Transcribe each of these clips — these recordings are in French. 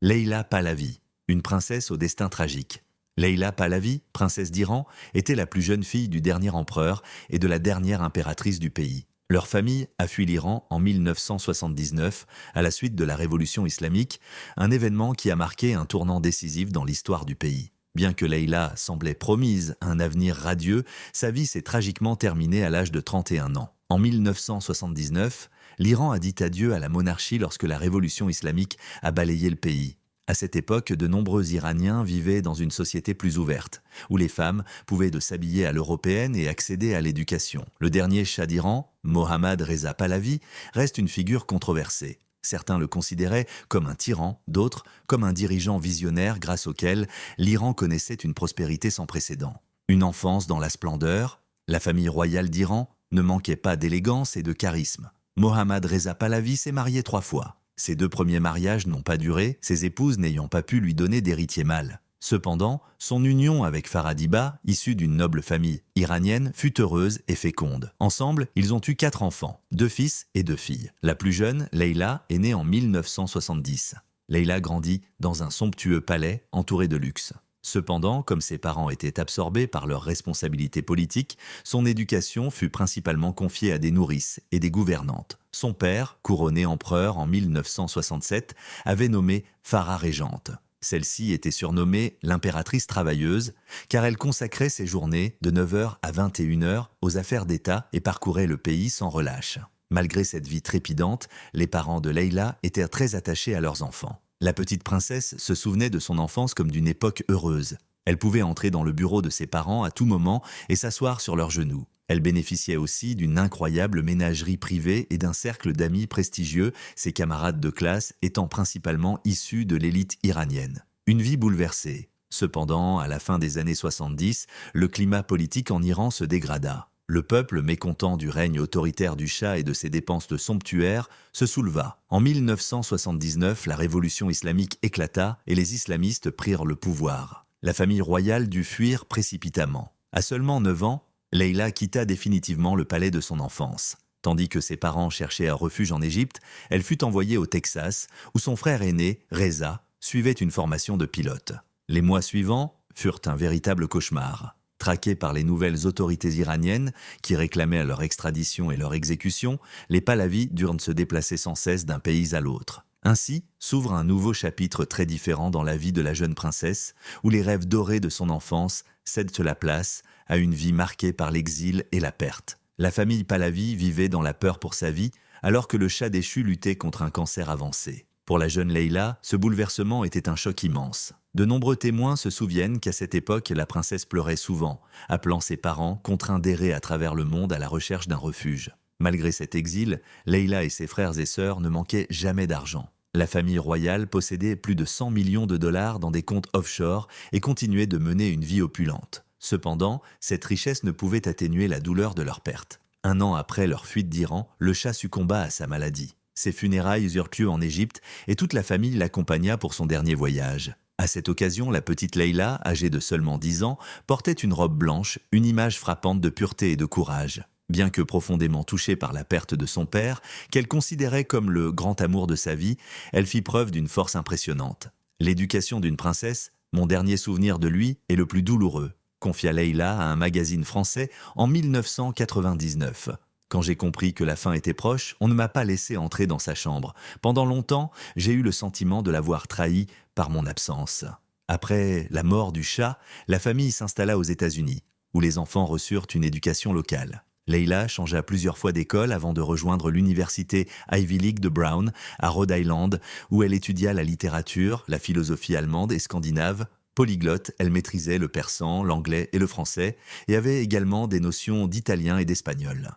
Leila Pahlavi, une princesse au destin tragique. Leila Pahlavi, princesse d'Iran, était la plus jeune fille du dernier empereur et de la dernière impératrice du pays. Leur famille a fui l'Iran en 1979 à la suite de la révolution islamique, un événement qui a marqué un tournant décisif dans l'histoire du pays. Bien que Leila semblait promise un avenir radieux, sa vie s'est tragiquement terminée à l'âge de 31 ans. En 1979, l'Iran a dit adieu à la monarchie lorsque la révolution islamique a balayé le pays. À cette époque, de nombreux Iraniens vivaient dans une société plus ouverte, où les femmes pouvaient de s'habiller à l'européenne et accéder à l'éducation. Le dernier Shah d'Iran, Mohammad Reza Pahlavi, reste une figure controversée. Certains le considéraient comme un tyran, d'autres comme un dirigeant visionnaire grâce auquel l'Iran connaissait une prospérité sans précédent. Une enfance dans la splendeur, la famille royale d'Iran ne manquait pas d'élégance et de charisme. Mohammad Reza Pahlavi s'est marié 3 fois. Ses 2 premiers mariages n'ont pas duré, ses épouses n'ayant pas pu lui donner d'héritier mâle. Cependant, son union avec Faradiba, issue d'une noble famille iranienne, fut heureuse et féconde. Ensemble, ils ont eu 4 enfants, 2 fils et 2 filles. La plus jeune, Leila, est née en 1970. Leila grandit dans un somptueux palais entouré de luxe. Cependant, comme ses parents étaient absorbés par leurs responsabilités politiques, son éducation fut principalement confiée à des nourrices et des gouvernantes. Son père, couronné empereur en 1967, avait nommé Farah régente. Celle-ci était surnommée l'impératrice travailleuse, car elle consacrait ses journées de 9h à 21h aux affaires d'État et parcourait le pays sans relâche. Malgré cette vie trépidante, les parents de Leila étaient très attachés à leurs enfants. La petite princesse se souvenait de son enfance comme d'une époque heureuse. Elle pouvait entrer dans le bureau de ses parents à tout moment et s'asseoir sur leurs genoux. Elle bénéficiait aussi d'une incroyable ménagerie privée et d'un cercle d'amis prestigieux, ses camarades de classe étant principalement issus de l'élite iranienne. Une vie bouleversée. Cependant, à la fin des années 70, le climat politique en Iran se dégrada. Le peuple, mécontent du règne autoritaire du Shah et de ses dépenses de somptuaires, se souleva. En 1979, la révolution islamique éclata et les islamistes prirent le pouvoir. La famille royale dut fuir précipitamment. À seulement 9 ans, Leila quitta définitivement le palais de son enfance. Tandis que ses parents cherchaient un refuge en Égypte, elle fut envoyée au Texas, où son frère aîné, Reza, suivait une formation de pilote. Les mois suivants furent un véritable cauchemar. Traqués par les nouvelles autorités iraniennes, qui réclamaient leur extradition et leur exécution, les Pahlavi durent se déplacer sans cesse d'un pays à l'autre. Ainsi s'ouvre un nouveau chapitre très différent dans la vie de la jeune princesse, où les rêves dorés de son enfance cèdent la place à une vie marquée par l'exil et la perte. La famille Pahlavi vivait dans la peur pour sa vie, alors que le Shah déchu luttait contre un cancer avancé. Pour la jeune Leila, ce bouleversement était un choc immense. De nombreux témoins se souviennent qu'à cette époque, la princesse pleurait souvent, appelant ses parents, contraints d'errer à travers le monde à la recherche d'un refuge. Malgré cet exil, Leila et ses frères et sœurs ne manquaient jamais d'argent. La famille royale possédait plus de 100 millions de dollars dans des comptes offshore et continuait de mener une vie opulente. Cependant, cette richesse ne pouvait atténuer la douleur de leur perte. 1 an après leur fuite d'Iran, le Shah succomba à sa maladie. Ses funérailles eurent lieu en Égypte et toute la famille l'accompagna pour son dernier voyage. À cette occasion, la petite Leila, âgée de seulement 10 ans, portait une robe blanche, une image frappante de pureté et de courage. Bien que profondément touchée par la perte de son père, qu'elle considérait comme le grand amour de sa vie, elle fit preuve d'une force impressionnante. L'éducation d'une princesse, mon dernier souvenir de lui, est le plus douloureux, confia Leila à un magazine français en 1999. Quand j'ai compris que la fin était proche, on ne m'a pas laissé entrer dans sa chambre. Pendant longtemps, j'ai eu le sentiment de l'avoir trahi par mon absence. Après la mort du Shah, la famille s'installa aux États-Unis, où les enfants reçurent une éducation locale. Leila changea plusieurs fois d'école avant de rejoindre l'université Ivy League de Brown, à Rhode Island, où elle étudia la littérature, la philosophie allemande et scandinave. Polyglotte, elle maîtrisait le persan, l'anglais et le français, et avait également des notions d'italien et d'espagnol.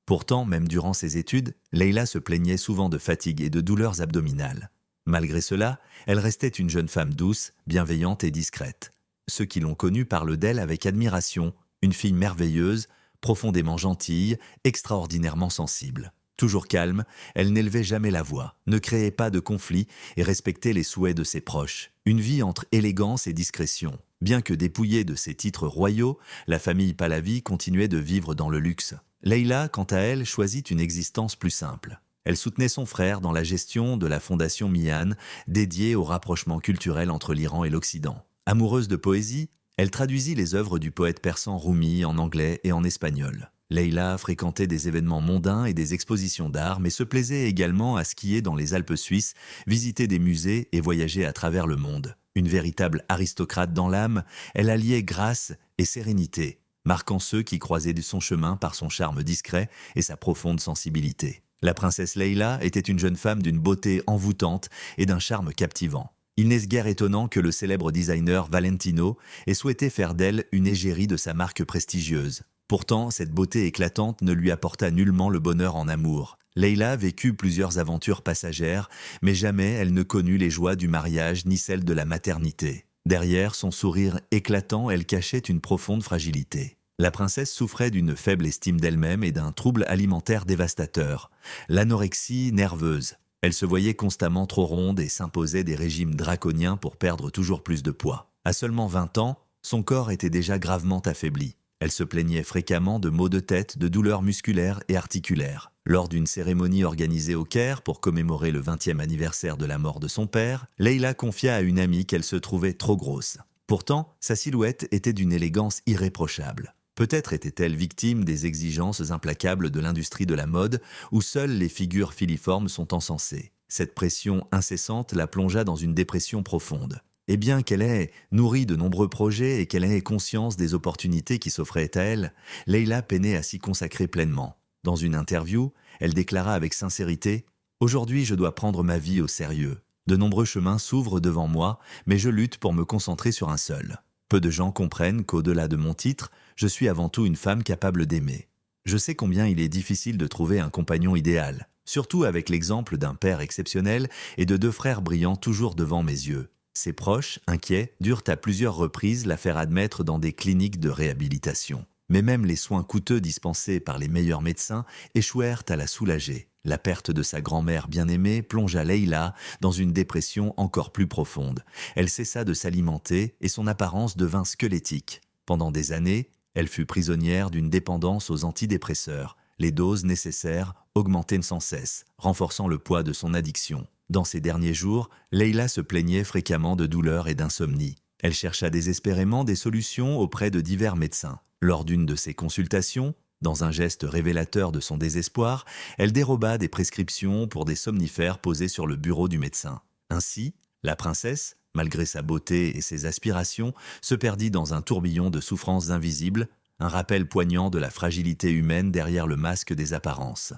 Pourtant, même durant ses études, Leila se plaignait souvent de fatigue et de douleurs abdominales. Malgré cela, elle restait une jeune femme douce, bienveillante et discrète. Ceux qui l'ont connue parlent d'elle avec admiration, une fille merveilleuse, profondément gentille, extraordinairement sensible. Toujours calme, elle n'élevait jamais la voix, ne créait pas de conflits et respectait les souhaits de ses proches. Une vie entre élégance et discrétion. Bien que dépouillée de ses titres royaux, la famille Pahlavi continuait de vivre dans le luxe. Leila, quant à elle, choisit une existence plus simple. Elle soutenait son frère dans la gestion de la fondation Mian, dédiée au rapprochement culturel entre l'Iran et l'Occident. Amoureuse de poésie, elle traduisit les œuvres du poète persan Rumi en anglais et en espagnol. Leïla fréquentait des événements mondains et des expositions d'art, mais se plaisait également à skier dans les Alpes suisses, visiter des musées et voyager à travers le monde. Une véritable aristocrate dans l'âme, elle alliait grâce et sérénité, marquant ceux qui croisaient son chemin par son charme discret et sa profonde sensibilité. La princesse Leïla était une jeune femme d'une beauté envoûtante et d'un charme captivant. Il n'est guère étonnant que le célèbre designer Valentino ait souhaité faire d'elle une égérie de sa marque prestigieuse. Pourtant, cette beauté éclatante ne lui apporta nullement le bonheur en amour. Leïla vécut plusieurs aventures passagères, mais jamais elle ne connut les joies du mariage ni celles de la maternité. Derrière son sourire éclatant, elle cachait une profonde fragilité. La princesse souffrait d'une faible estime d'elle-même et d'un trouble alimentaire dévastateur, l'anorexie nerveuse. Elle se voyait constamment trop ronde et s'imposait des régimes draconiens pour perdre toujours plus de poids. À seulement 20 ans, son corps était déjà gravement affaibli. Elle se plaignait fréquemment de maux de tête, de douleurs musculaires et articulaires. Lors d'une cérémonie organisée au Caire pour commémorer le 20e anniversaire de la mort de son père, Leïla confia à une amie qu'elle se trouvait trop grosse. Pourtant, sa silhouette était d'une élégance irréprochable. Peut-être était-elle victime des exigences implacables de l'industrie de la mode, où seules les figures filiformes sont encensées. Cette pression incessante la plongea dans une dépression profonde. Et bien qu'elle ait nourri de nombreux projets et qu'elle ait conscience des opportunités qui s'offraient à elle, Leïla peinait à s'y consacrer pleinement. Dans une interview, elle déclara avec sincérité « Aujourd'hui, je dois prendre ma vie au sérieux. De nombreux chemins s'ouvrent devant moi, mais je lutte pour me concentrer sur un seul. Peu de gens comprennent qu'au-delà de mon titre, je suis avant tout une femme capable d'aimer. Je sais combien il est difficile de trouver un compagnon idéal, surtout avec l'exemple d'un père exceptionnel et de 2 frères brillants toujours devant mes yeux. Ses proches, inquiets, durent à plusieurs reprises la faire admettre dans des cliniques de réhabilitation. Mais même les soins coûteux dispensés par les meilleurs médecins échouèrent à la soulager. La perte de sa grand-mère bien-aimée plongea Leïla dans une dépression encore plus profonde. Elle cessa de s'alimenter et son apparence devint squelettique. Pendant des années, elle fut prisonnière d'une dépendance aux antidépresseurs. Les doses nécessaires augmentaient sans cesse, renforçant le poids de son addiction. Dans ces derniers jours, Leïla se plaignait fréquemment de douleurs et d'insomnie. Elle chercha désespérément des solutions auprès de divers médecins. Lors d'une de ces consultations, dans un geste révélateur de son désespoir, elle déroba des prescriptions pour des somnifères posés sur le bureau du médecin. Ainsi, la princesse, malgré sa beauté et ses aspirations, se perdit dans un tourbillon de souffrances invisibles, un rappel poignant de la fragilité humaine derrière le masque des apparences.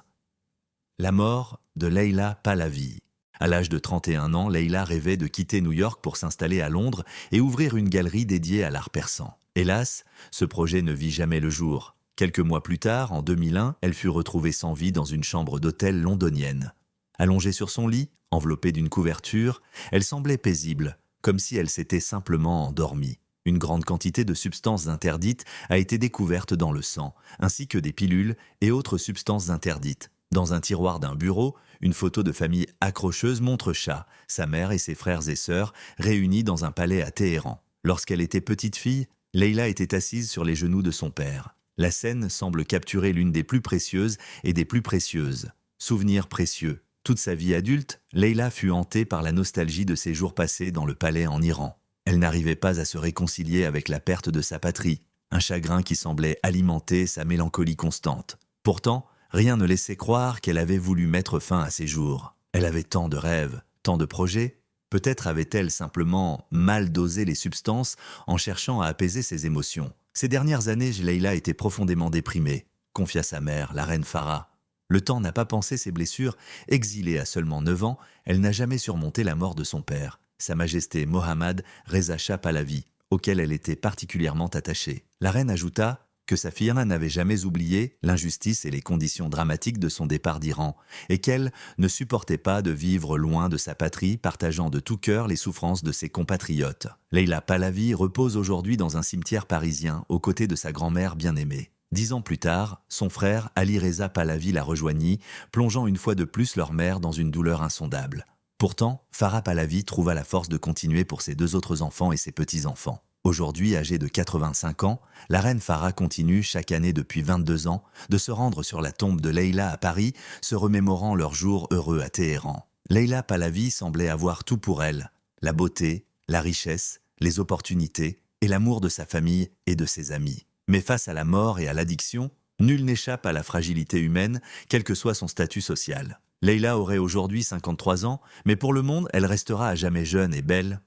La mort de Leïla Pahlavi. À l'âge de 31 ans, Leïla rêvait de quitter New York pour s'installer à Londres et ouvrir une galerie dédiée à l'art persan. Hélas, ce projet ne vit jamais le jour. Quelques mois plus tard, en 2001, elle fut retrouvée sans vie dans une chambre d'hôtel londonienne. Allongée sur son lit, enveloppée d'une couverture, elle semblait paisible, comme si elle s'était simplement endormie. Une grande quantité de substances interdites a été découverte dans le sang, ainsi que des pilules et autres substances interdites. Dans un tiroir d'un bureau, une photo de famille accrocheuse montre Shah, sa mère et ses frères et sœurs, réunis dans un palais à Téhéran. Lorsqu'elle était petite fille, Leïla était assise sur les genoux de son père. La scène semble capturer l'une des plus précieuses et des plus précieuses. Souvenirs précieux. Toute sa vie adulte, Leïla fut hantée par la nostalgie de ses jours passés dans le palais en Iran. Elle n'arrivait pas à se réconcilier avec la perte de sa patrie, un chagrin qui semblait alimenter sa mélancolie constante. Pourtant, rien ne laissait croire qu'elle avait voulu mettre fin à ses jours. Elle avait tant de rêves, tant de projets. Peut-être avait-elle simplement mal dosé les substances en cherchant à apaiser ses émotions. Ces dernières années, Leïla était profondément déprimée, confia sa mère, la reine Farah. Le temps n'a pas pansé ses blessures. Exilée à seulement 9 ans, elle n'a jamais surmonté la mort de son père, Sa Majesté Mohammad Reza Shah Pahlavi, auquel elle était particulièrement attachée. La reine ajouta que sa fille n'avait jamais oublié l'injustice et les conditions dramatiques de son départ d'Iran, et qu'elle ne supportait pas de vivre loin de sa patrie, partageant de tout cœur les souffrances de ses compatriotes. Leïla Pahlavi repose aujourd'hui dans un cimetière parisien, aux côtés de sa grand-mère bien-aimée. 10 ans plus tard, son frère Ali Reza Pahlavi la rejoignit, plongeant une fois de plus leur mère dans une douleur insondable. Pourtant, Farah Pahlavi trouva la force de continuer pour ses 2 autres enfants et ses petits-enfants. Aujourd'hui, âgée de 85 ans, la reine Farah continue chaque année depuis 22 ans de se rendre sur la tombe de Leila à Paris, se remémorant leurs jours heureux à Téhéran. Leila Pahlavi semblait avoir tout pour elle, la beauté, la richesse, les opportunités et l'amour de sa famille et de ses amis. Mais face à la mort et à l'addiction, nul n'échappe à la fragilité humaine, quel que soit son statut social. Leila aurait aujourd'hui 53 ans, mais pour le monde, elle restera à jamais jeune et belle,